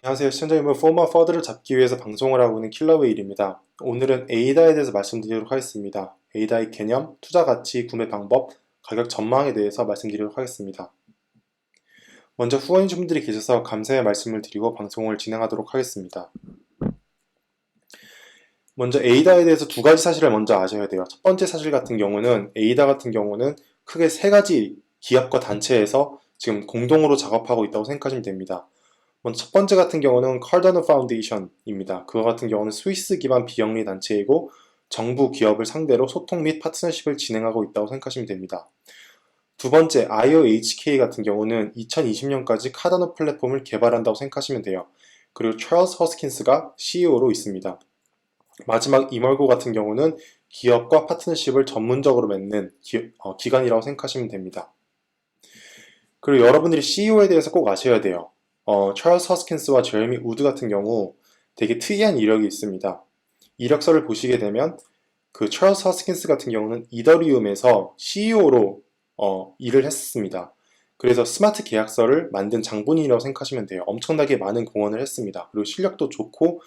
안녕하세요. 시청자님은 포머 퍼드를 잡기 위해서 방송을 하고 있는 킬러웨일입니다. 오늘은 에이다에 대해서 말씀드리도록 하겠습니다. 에이다의 개념, 투자 가치, 구매 방법, 가격 전망에 대해서 말씀드리도록 하겠습니다. 먼저 후원해주신 분들이 계셔서 감사의 말씀을 드리고 방송을 진행하도록 하겠습니다. 먼저 에이다에 대해서 두 가지 사실을 먼저 아셔야 돼요. 첫 번째 사실 같은 경우는 에이다 같은 경우는 크게 세 가지 기업과 단체에서 지금 공동으로 작업하고 있다고 생각하시면 됩니다. 먼저 첫 번째 같은 경우는 카르다노 파운데이션입니다. 그거 같은 경우는 스위스 기반 비영리 단체이고 정부 기업을 상대로 소통 및 파트너십을 진행하고 있다고 생각하시면 됩니다. 두 번째 IOHK 같은 경우는 2020년까지 카르다노 플랫폼을 개발한다고 생각하시면 돼요. 그리고 찰스 허스킨스가 CEO로 있습니다. 마지막 이멀고 같은 경우는 기업과 파트너십을 전문적으로 맺는 기관이라고 생각하시면 됩니다. 그리고 여러분들이 CEO에 대해서 꼭 아셔야 돼요. 찰스 허스킨스와 제레미 우드 같은 경우 되게 특이한 이력이 있습니다. 이력서를 보시게 되면 그 찰스 허스킨스 같은 경우는 이더리움에서 CEO로 일을 했습니다. 그래서 스마트 계약서를 만든 장본인이라고 생각하시면 돼요. 엄청나게 많은 공헌을 했습니다. 그리고 실력도 좋고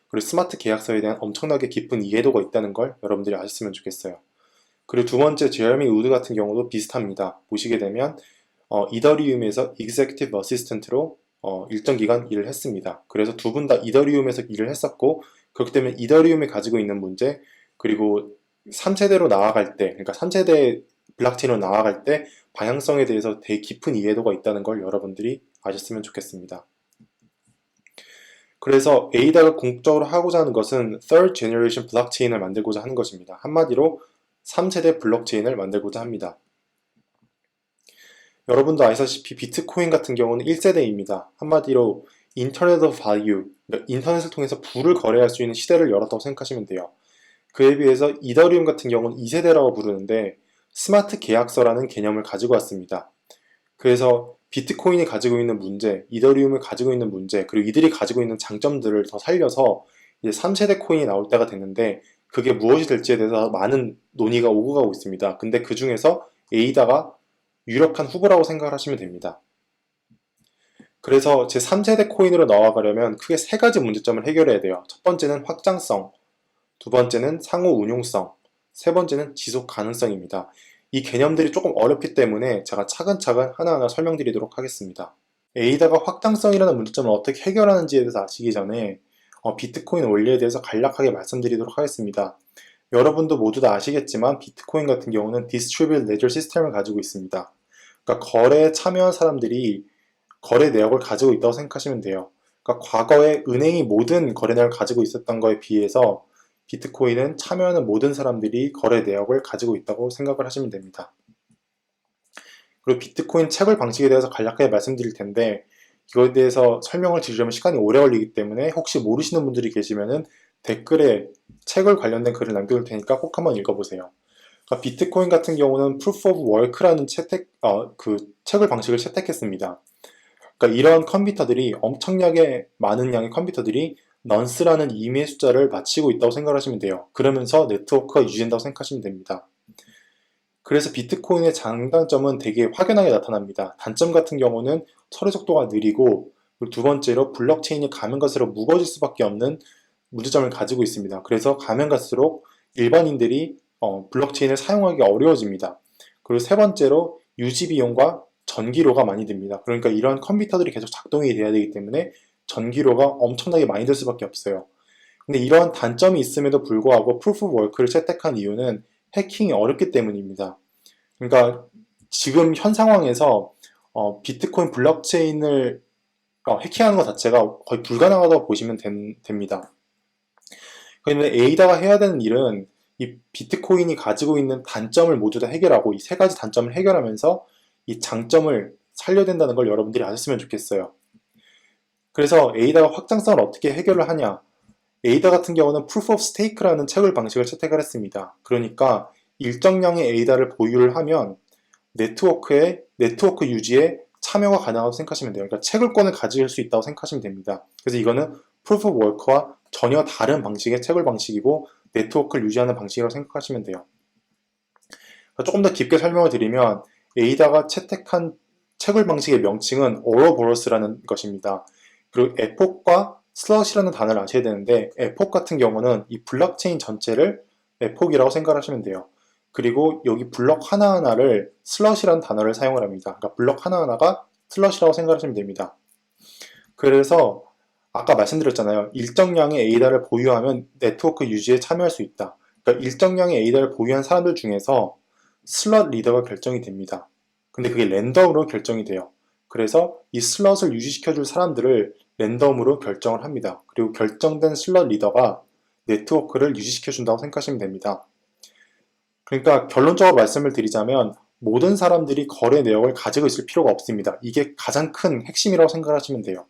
그리고 스마트 계약서에 대한 엄청나게 깊은 이해도가 있다는 걸 여러분들이 아셨으면 좋겠어요. 그리고 두 번째 제레미 우드 같은 경우도 비슷합니다. 보시게 되면 이더리움에서 Executive Assistant로 일정 기간 일을 했습니다. 그래서 두 분 다 이더리움에서 일을 했었고 그렇기 때문에 이더리움이 가지고 있는 문제 그리고 3세대로 나아갈 때 그러니까 3세대 블록체인으로 나아갈 때 방향성에 대해서 되게 깊은 이해도가 있다는 걸 여러분들이 아셨으면 좋겠습니다. 그래서 에이다가 궁극적으로 하고자 하는 것은 Third Generation 블록체인을 만들고자 하는 것입니다. 한마디로 3세대 블록체인을 만들고자 합니다. 여러분도 아시다시피 비트코인 같은 경우는 1세대입니다. 한마디로 인터넷 오브 발유, 인터넷을 통해서 부를 거래할 수 있는 시대를 열었다고 생각하시면 돼요. 그에 비해서 이더리움 같은 경우는 2세대라고 부르는데 스마트 계약서라는 개념을 가지고 왔습니다. 그래서 비트코인이 가지고 있는 문제, 이더리움이 가지고 있는 문제, 그리고 이들이 가지고 있는 장점들을 더 살려서 이제 3세대 코인이 나올 때가 됐는데 그게 무엇이 될지에 대해서 많은 논의가 오고 가고 있습니다. 근데 그 중에서 에이다가 유력한 후보라고 생각을 하시면 됩니다. 그래서 제3세대 코인으로 나아가려면 크게 세 가지 문제점을 해결해야 돼요. 첫 번째는 확장성, 두 번째는 상호 운용성, 세 번째는 지속 가능성입니다. 이 개념들이 조금 어렵기 때문에 제가 차근차근 하나하나 설명드리도록 하겠습니다. 에이다가 확장성이라는 문제점을 어떻게 해결하는지에 대해서 아시기 전에 비트코인 원리에 대해서 간략하게 말씀드리도록 하겠습니다. 여러분도 모두 다 아시겠지만 비트코인 같은 경우는 디스트리뷰티드 레저 시스템을 가지고 있습니다. 그러니까 거래에 참여한 사람들이 거래 내역을 가지고 있다고 생각하시면 돼요. 그러니까 과거에 은행이 모든 거래 내역을 가지고 있었던 거에 비해서 비트코인은 참여하는 모든 사람들이 거래 내역을 가지고 있다고 생각을 하시면 됩니다. 그리고 비트코인 채굴 방식에 대해서 간략하게 말씀드릴 텐데 이거에 대해서 설명을 드리려면 시간이 오래 걸리기 때문에 혹시 모르시는 분들이 계시면은 댓글에 채굴 관련된 글을 남겨둘 테니까 꼭 한번 읽어보세요. 그러니까 비트코인 같은 경우는 Proof of Work라는 채굴 방식을 채택했습니다. 그러니까 이러한 컴퓨터들이 엄청나게 많은 양의 컴퓨터들이 넌스라는 임의의 숫자를 맞히고 있다고 생각하시면 돼요. 그러면서 네트워크가 유지된다고 생각하시면 됩니다. 그래서 비트코인의 장단점은 되게 확연하게 나타납니다. 단점 같은 경우는 처리 속도가 느리고 그리고 두 번째로 블록체인이 가면 갈수록 무거워질 수밖에 없는 문제점을 가지고 있습니다. 그래서 가면 갈수록 일반인들이 블록체인을 사용하기 어려워집니다. 그리고 세 번째로 유지 비용과 전기료가 많이 듭니다. 그러니까 이러한 컴퓨터들이 계속 작동이 돼야 되기 때문에 전기료가 엄청나게 많이 들 수밖에 없어요. 근데 이러한 단점이 있음에도 불구하고 프루프 오브 워크를 채택한 이유는 해킹이 어렵기 때문입니다. 그러니까 지금 현 상황에서 비트코인 블록체인을 해킹하는 것 자체가 거의 불가능하다고 보시면 됩니다. 그런데 에이다가 해야 되는 일은 이 비트코인이 가지고 있는 단점을 모두 다 해결하고 이 세 가지 단점을 해결하면서 이 장점을 살려야 된다는 걸 여러분들이 아셨으면 좋겠어요. 그래서 에이다가 확장성을 어떻게 해결을 하냐? 에이다 같은 경우는 Proof of Stake라는 채굴 방식을 채택을 했습니다. 그러니까 일정량의 에이다를 보유를 하면 네트워크 유지에 참여가 가능하다고 생각하시면 돼요. 그러니까 채굴권을 가질 수 있다고 생각하시면 됩니다. 그래서 이거는 Proof of Work와 전혀 다른 방식의 채굴 방식이고 네트워크를 유지하는 방식이라고 생각하시면 돼요. 조금 더 깊게 설명을 드리면 에이다가 채택한 채굴 방식의 명칭은 오로보로스라는 것입니다. 그리고 에폭과 슬럿이라는 단어를 아셔야 되는데 에폭 같은 경우는 이 블록체인 전체를 에폭이라고 생각하시면 돼요. 그리고 여기 블록 하나하나를 슬럿이라는 단어를 사용을 합니다. 그러니까 블록 하나하나가 슬럿이라고 생각하시면 됩니다. 그래서 아까 말씀드렸잖아요. 일정량의 에이다를 보유하면 네트워크 유지에 참여할 수 있다. 그러니까 일정량의 에이다를 보유한 사람들 중에서 슬럿 리더가 결정이 됩니다. 근데 그게 랜덤으로 결정이 돼요. 그래서 이 슬롯을 유지시켜줄 사람들을 랜덤으로 결정을 합니다. 그리고 결정된 슬롯 리더가 네트워크를 유지시켜준다고 생각하시면 됩니다. 그러니까 결론적으로 말씀을 드리자면 모든 사람들이 거래 내역을 가지고 있을 필요가 없습니다. 이게 가장 큰 핵심이라고 생각하시면 돼요.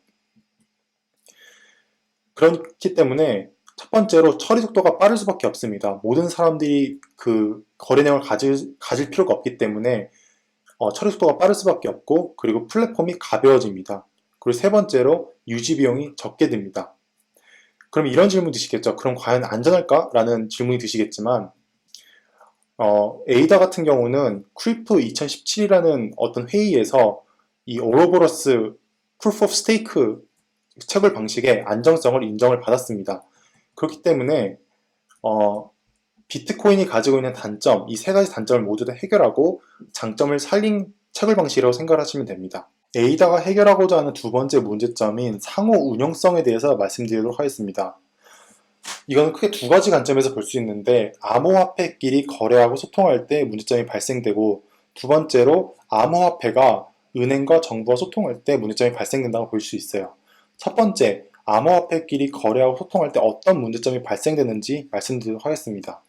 그렇기 때문에 첫 번째로 처리 속도가 빠를 수밖에 없습니다. 모든 사람들이 그 거래 내용을 가질 필요가 없기 때문에 처리 속도가 빠를 수밖에 없고, 그리고 플랫폼이 가벼워집니다. 그리고 세 번째로 유지 비용이 적게 듭니다. 그럼 이런 질문 드시겠죠. 그럼 과연 안전할까? 라는 질문이 드시겠지만 에이다 같은 경우는 크립토 2017이라는 어떤 회의에서 이 오로보로스 프루프 오브 스테이크 채굴 방식의 안정성을 인정을 받았습니다. 그렇기 때문에 비트코인이 가지고 있는 단점, 이 세 가지 단점을 모두 다 해결하고 장점을 살린 채굴 방식이라고 생각하시면 됩니다. 에이다가 해결하고자 하는 두 번째 문제점인 상호 운용성에 대해서 말씀드리도록 하겠습니다. 이거는 크게 두 가지 관점에서 볼 수 있는데, 암호화폐끼리 거래하고 소통할 때 문제점이 발생되고, 두 번째로 암호화폐가 은행과 정부와 소통할 때 문제점이 발생된다고 볼 수 있어요. 첫 번째, 암호화폐끼리 거래하고 소통할 때 어떤 문제점이 발생되는지 말씀드리도록 하겠습니다.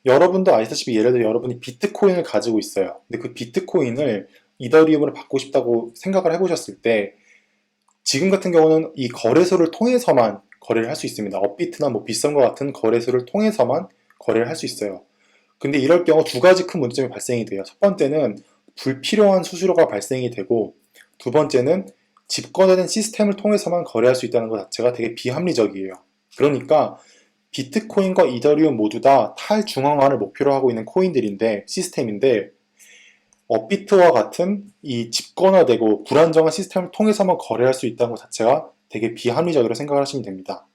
여러분도 아시다시피 예를 들어 여러분이 비트코인을 가지고 있어요. 근데 그 비트코인을 이더리움으로 받고 싶다고 생각을 해보셨을 때 지금 같은 경우는 이 거래소를 통해서만 거래를 할 수 있습니다. 업비트나 뭐 비썸과 같은 거래소를 통해서만 거래를 할 수 있어요. 근데 이럴 경우 두 가지 큰 문제점이 발생이 돼요. 첫 번째는 불필요한 수수료가 발생이 되고, 두 번째는 집권화된 시스템을 통해서만 거래할 수 있다는 것 자체가 되게 비합리적이에요. 그러니까 비트코인과 이더리움 모두 다 탈중앙화를 목표로 하고 있는 코인들인데, 시스템인데, 업비트와 같은 이 집권화되고 불안정한 시스템을 통해서만 거래할 수 있다는 것 자체가 되게 비합리적이라고 생각을 하시면 됩니다.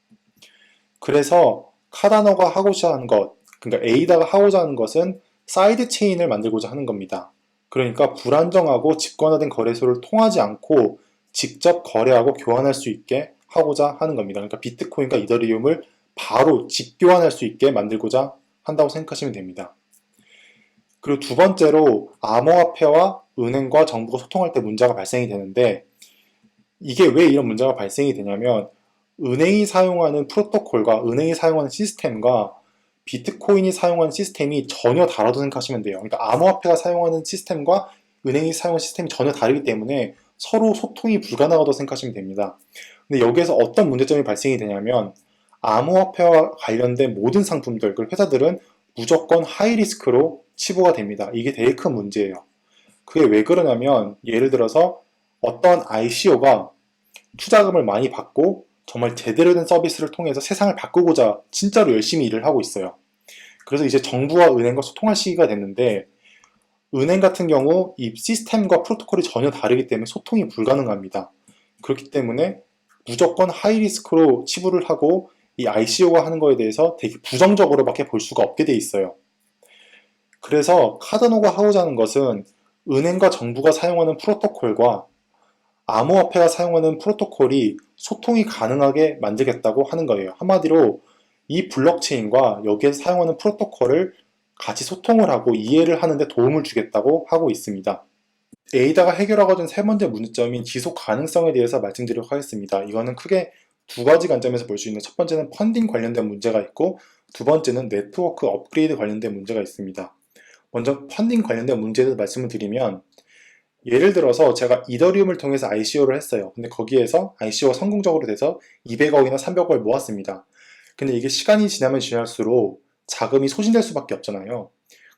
그래서 카다노가 하고자 하는 것, 그러니까 에이다가 하고자 하는 것은 사이드 체인을 만들고자 하는 겁니다. 그러니까 불안정하고 집권화된 거래소를 통하지 않고 직접 거래하고 교환할 수 있게 하고자 하는 겁니다. 그러니까 비트코인과 이더리움을 바로 직교환할 수 있게 만들고자 한다고 생각하시면 됩니다. 그리고 두 번째로 암호화폐와 은행과 정부가 소통할 때 문제가 발생이 되는데, 이게 왜 이런 문제가 발생이 되냐면 은행이 사용하는 프로토콜과 은행이 사용하는 시스템과 비트코인이 사용하는 시스템이 전혀 다르다고 생각하시면 돼요. 그러니까 암호화폐가 사용하는 시스템과 은행이 사용하는 시스템이 전혀 다르기 때문에 서로 소통이 불가능하다고 생각하시면 됩니다. 근데 여기에서 어떤 문제점이 발생이 되냐면 암호화폐와 관련된 모든 상품들, 그 회사들은 무조건 하이리스크로 치부가 됩니다. 이게 되게 큰 문제예요. 그게 왜 그러냐면 예를 들어서 어떤 ICO가 투자금을 많이 받고 정말 제대로 된 서비스를 통해서 세상을 바꾸고자 진짜로 열심히 일을 하고 있어요. 그래서 이제 정부와 은행과 소통할 시기가 됐는데, 은행 같은 경우 이 시스템과 프로토콜이 전혀 다르기 때문에 소통이 불가능합니다. 그렇기 때문에 무조건 하이리스크로 치부를 하고 이 ICO가 하는 거에 대해서 되게 부정적으로밖에 볼 수가 없게 돼 있어요. 그래서 카다노가 하고자 하는 것은 은행과 정부가 사용하는 프로토콜과 암호화폐가 사용하는 프로토콜이 소통이 가능하게 만들겠다고 하는 거예요. 한마디로 이 블록체인과 여기에 사용하는 프로토콜을 같이 소통을 하고 이해를 하는데 도움을 주겠다고 하고 있습니다. 에이다가 해결하고자 하는 세 번째 문제점인 지속 가능성에 대해서 말씀드리도록 하겠습니다. 이거는 크게 두 가지 관점에서 볼 수 있는, 첫 번째는 펀딩 관련된 문제가 있고, 두 번째는 네트워크 업그레이드 관련된 문제가 있습니다. 먼저 펀딩 관련된 문제에 대해서 말씀을 드리면, 예를 들어서 제가 이더리움을 통해서 ICO를 했어요. 근데 거기에서 ICO가 성공적으로 돼서 200억이나 300억을 모았습니다. 근데 이게 시간이 지나면 지날수록 자금이 소진될 수밖에 없잖아요.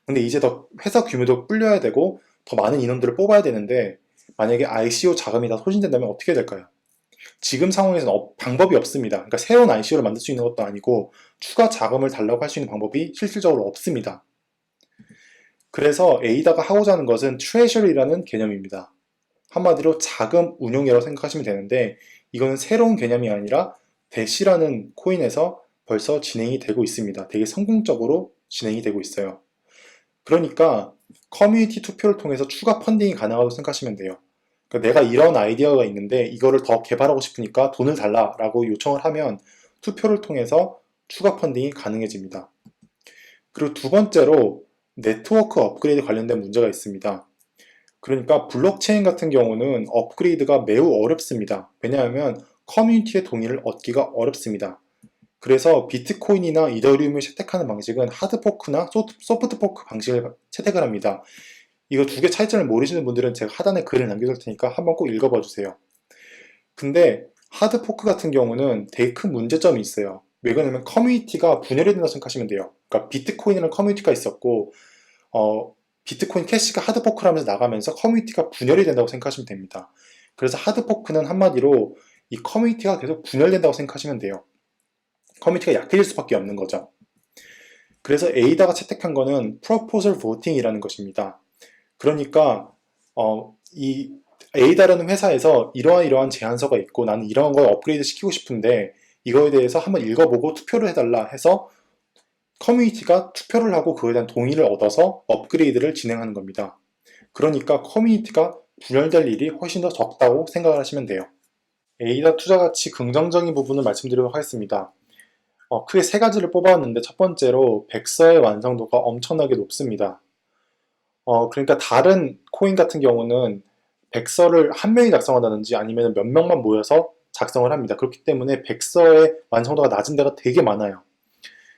근데 이제 더 회사 규모도 불려야 되고 더 많은 인원들을 뽑아야 되는데, 만약에 ICO 자금이 다 소진된다면 어떻게 될까요? 지금 상황에서는 방법이 없습니다. 그러니까 새로운 ICO를 만들 수 있는 것도 아니고 추가 자금을 달라고 할 수 있는 방법이 실질적으로 없습니다. 그래서 에이다가 하고자 하는 것은 트레저리라는 개념입니다. 한마디로 자금 운용이라고 생각하시면 되는데 이거는 새로운 개념이 아니라 대시라는 코인에서 벌써 진행이 되고 있습니다. 되게 성공적으로 진행이 되고 있어요. 그러니까 커뮤니티 투표를 통해서 추가 펀딩이 가능하다고 생각하시면 돼요. 그러니까 내가 이런 아이디어가 있는데 이거를 더 개발하고 싶으니까 돈을 달라라고 요청을 하면 투표를 통해서 추가 펀딩이 가능해집니다. 그리고 두 번째로 네트워크 업그레이드 관련된 문제가 있습니다. 그러니까 블록체인 같은 경우는 업그레이드가 매우 어렵습니다. 왜냐하면 커뮤니티의 동의를 얻기가 어렵습니다. 그래서 비트코인이나 이더리움을 채택하는 방식은 하드포크나 소프트포크 방식을 채택을 합니다. 이거 두 개 차이점을 모르시는 분들은 제가 하단에 글을 남겨둘 테니까 한번 꼭 읽어봐 주세요. 근데 하드포크 같은 경우는 되게 큰 문제점이 있어요. 왜 그러냐면 커뮤니티가 분열이 된다고 생각하시면 돼요. 그러니까 비트코인이라는 커뮤니티가 있었고 비트코인 캐시가 하드포크를 하면서 나가면서 커뮤니티가 분열이 된다고 생각하시면 됩니다. 그래서 하드포크는 한마디로 이 커뮤니티가 계속 분열된다고 생각하시면 돼요. 커뮤니티가 약해질 수밖에 없는 거죠. 그래서 에이다가 채택한 거는 Proposal Voting이라는 것입니다. 그러니까 이 에이다라는 회사에서 이러한 제안서가 있고 나는 이러한 걸 업그레이드 시키고 싶은데 이거에 대해서 한번 읽어보고 투표를 해달라 해서 커뮤니티가 투표를 하고 그에 대한 동의를 얻어서 업그레이드를 진행하는 겁니다. 그러니까 커뮤니티가 분열될 일이 훨씬 더 적다고 생각을 하시면 돼요. 에이다 투자 가치 긍정적인 부분을 말씀드리도록 하겠습니다. 크게 세 가지를 뽑아왔는데 첫 번째로 백서의 완성도가 엄청나게 높습니다. 그러니까 다른 코인 같은 경우는 백서를 한 명이 작성한다든지 아니면 몇 명만 모여서 작성을 합니다. 그렇기 때문에 백서의 완성도가 낮은 데가 되게 많아요.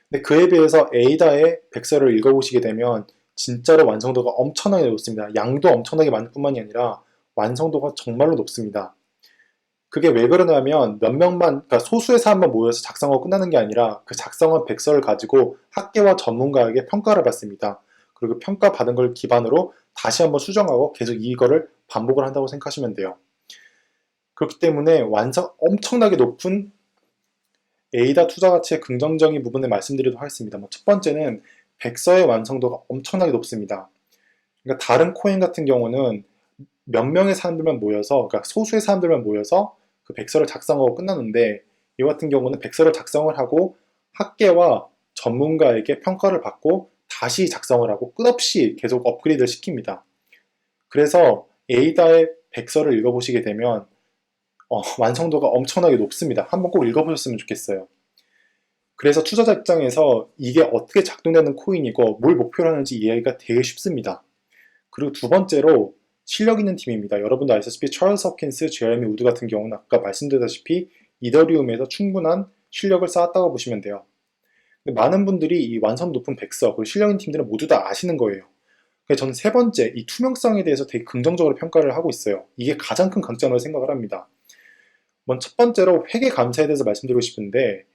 근데 그에 비해서 에이다의 백서를 읽어보시게 되면 진짜로 완성도가 엄청나게 높습니다. 양도 엄청나게 많을 뿐만이 아니라 완성도가 정말로 높습니다. 그게 왜 그러냐면 몇 명만, 그러니까 소수의 사람만 모여서 작성하고 끝나는 게 아니라 그 작성한 백서를 가지고 학계와 전문가에게 평가를 받습니다. 그리고 평가받은 걸 기반으로 다시 한번 수정하고 계속 이거를 반복을 한다고 생각하시면 돼요. 그렇기 때문에 엄청나게 높은 에이다 투자 가치의 긍정적인 부분을 말씀드리도록 하겠습니다. 첫 번째는 백서의 완성도가 엄청나게 높습니다. 그러니까 다른 코인 같은 경우는 몇 명의 사람들만 모여서, 그러니까 소수의 사람들만 모여서 그 백서를 작성하고 끝나는데 이 같은 경우는 백서를 작성을 하고 학계와 전문가에게 평가를 받고 다시 작성을 하고 끝없이 계속 업그레이드를 시킵니다. 그래서 에이다의 백서를 읽어보시게 되면 완성도가 엄청나게 높습니다. 한번 꼭 읽어보셨으면 좋겠어요. 그래서 투자자 입장에서 이게 어떻게 작동되는 코인이고 뭘 목표로 하는지 이해하기가 되게 쉽습니다. 그리고 두 번째로 실력 있는 팀입니다. 여러분도 아시다시피 찰스 허킨스, 제레미 우드 같은 경우는 아까 말씀드렸다시피 이더리움에서 충분한 실력을 쌓았다고 보시면 돼요. 많은 분들이 이 완성 높은 백서, 그리고 실력 있는 팀들은 모두 다 아시는 거예요. 그래서 저는 세 번째, 이 투명성에 대해서 되게 긍정적으로 평가를 하고 있어요. 이게 가장 큰 강점으로 생각을 합니다. 첫 번째로 회계 감사에 대해서 말씀드리고 싶은데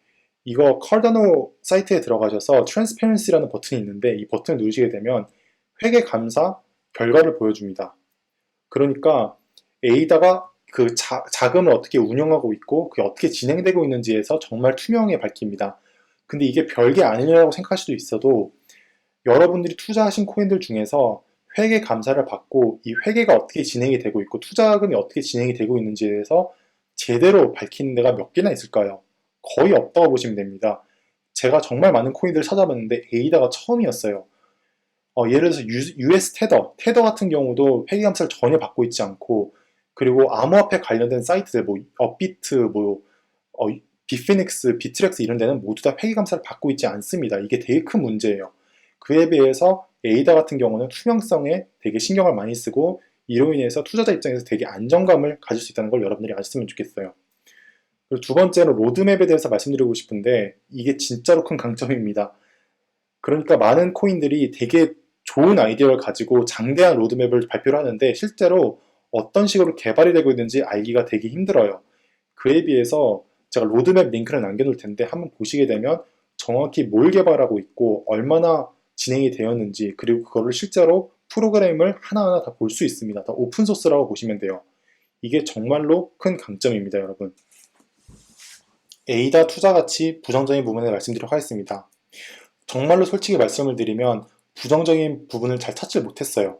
이거 컬다노 사이트에 들어가셔서 트랜스페런시라는 버튼이 있는데 이 버튼을 누르시게 되면 회계 감사 결과를 보여줍니다. 그러니까 에이다가 그 자금을 어떻게 운영하고 있고 그게 어떻게 진행되고 있는지에서 정말 투명하게 밝힙니다. 근데 이게 별게 아니라고 생각할 수도 있어도 여러분들이 투자하신 코인들 중에서 회계 감사를 받고 이 회계가 어떻게 진행이 되고 있고 투자금이 어떻게 진행이 되고 있는지에 대해서 제대로 밝히는 데가 몇 개나 있을까요? 거의 없다고 보시면 됩니다. 제가 정말 많은 코인들을 찾아봤는데 에이다가 처음이었어요. 예를 들어서 US 테더 같은 경우도 회계 감사를 전혀 받고 있지 않고 그리고 암호화폐 관련된 사이트들 업비트 비피닉스, 비트렉스 이런 데는 모두 다 회계 감사를 받고 있지 않습니다. 이게 되게 큰 문제예요. 그에 비해서 에이다 같은 경우는 투명성에 되게 신경을 많이 쓰고 이로 인해서 투자자 입장에서 되게 안정감을 가질 수 있다는 걸 여러분들이 아셨으면 좋겠어요. 그리고 두 번째로 로드맵에 대해서 말씀드리고 싶은데 이게 진짜로 큰 강점입니다. 그러니까 많은 코인들이 되게 좋은 아이디어를 가지고 장대한 로드맵을 발표를 하는데 실제로 어떤 식으로 개발이 되고 있는지 알기가 되게 힘들어요. 그에 비해서 제가 로드맵 링크를 남겨놓을 텐데 한번 보시게 되면 정확히 뭘 개발하고 있고 얼마나 진행이 되었는지 그리고 그거를 실제로 프로그램을 하나하나 다 볼 수 있습니다. 다 오픈소스라고 보시면 돼요. 이게 정말로 큰 강점입니다, 여러분. 에이다 투자 가치 부정적인 부분을 말씀드리도록 하겠습니다. 정말로 솔직히 말씀을 드리면 부정적인 부분을 잘 찾지 못했어요.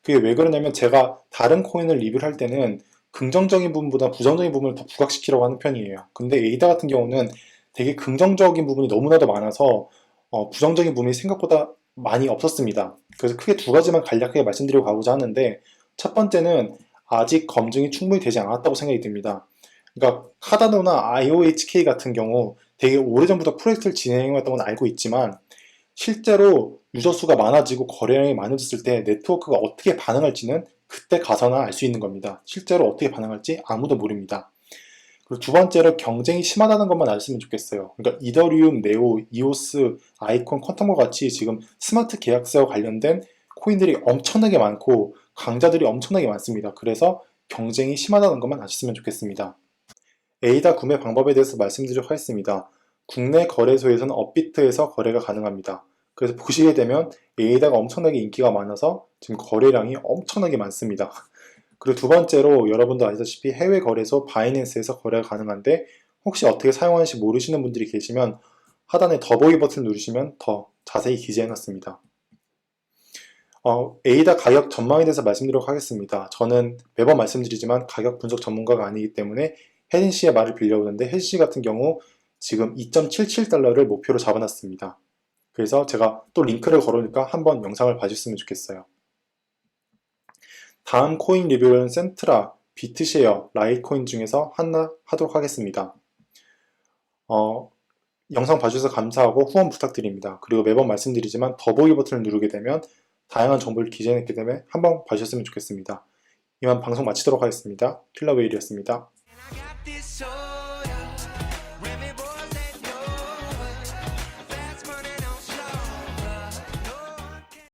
그게 왜 그러냐면 제가 다른 코인을 리뷰를 할 때는 긍정적인 부분보다 부정적인 부분을 더 부각시키려고 하는 편이에요. 근데 에이다 같은 경우는 되게 긍정적인 부분이 너무나도 많아서 부정적인 부분이 생각보다 많이 없었습니다. 그래서 크게 두 가지만 간략하게 말씀드리고 가고자 하는데, 첫 번째는 아직 검증이 충분히 되지 않았다고 생각이 듭니다. 그러니까 카다노나 IOHK 같은 경우 되게 오래전부터 프로젝트를 진행해왔던 건 알고 있지만, 실제로 유저 수가 많아지고 거래량이 많아졌을 때 네트워크가 어떻게 반응할지는 그때 가서나 알 수 있는 겁니다. 실제로 어떻게 반응할지 아무도 모릅니다. 그리고 두 번째로 경쟁이 심하다는 것만 알았으면 좋겠어요. 그러니까 이더리움, 네오, 이오스, 아이콘, 퀀텀과 같이 지금 스마트 계약서와 관련된 코인들이 엄청나게 많고 강자들이 엄청나게 많습니다. 그래서 경쟁이 심하다는 것만 아셨으면 좋겠습니다. 에이다 구매 방법에 대해서 말씀드리도록 하겠습니다. 국내 거래소에서는 업비트에서 거래가 가능합니다. 그래서 보시게 되면 에이다가 엄청나게 인기가 많아서 지금 거래량이 엄청나게 많습니다. 그리고 두 번째로 여러분도 아시다시피 해외 거래소 바이낸스에서 거래가 가능한데, 혹시 어떻게 사용하는지 모르시는 분들이 계시면 하단에 더보기 버튼을 누르시면 더 자세히 기재해놨습니다. 에이다 가격 전망에 대해서 말씀드리도록 하겠습니다. 저는 매번 말씀드리지만 가격 분석 전문가가 아니기 때문에 혜진 씨의 말을 빌려오는데, 혜진 씨 같은 경우 지금 2.77달러를 목표로 잡아놨습니다. 그래서 제가 또 링크를 걸어놓으니까 한번 영상을 봐주셨으면 좋겠어요. 다음 코인 리뷰는 센트라, 비트쉐어, 라이트코인 중에서 하나 하도록 하겠습니다. 영상 봐주셔서 감사하고 후원 부탁드립니다. 그리고 매번 말씀드리지만 더보기 버튼을 누르게 되면 다양한 정보를 기재해냈기 때문에 한번 봐주셨으면 좋겠습니다. 이만 방송 마치도록 하겠습니다. 킬러웨일이었습니다.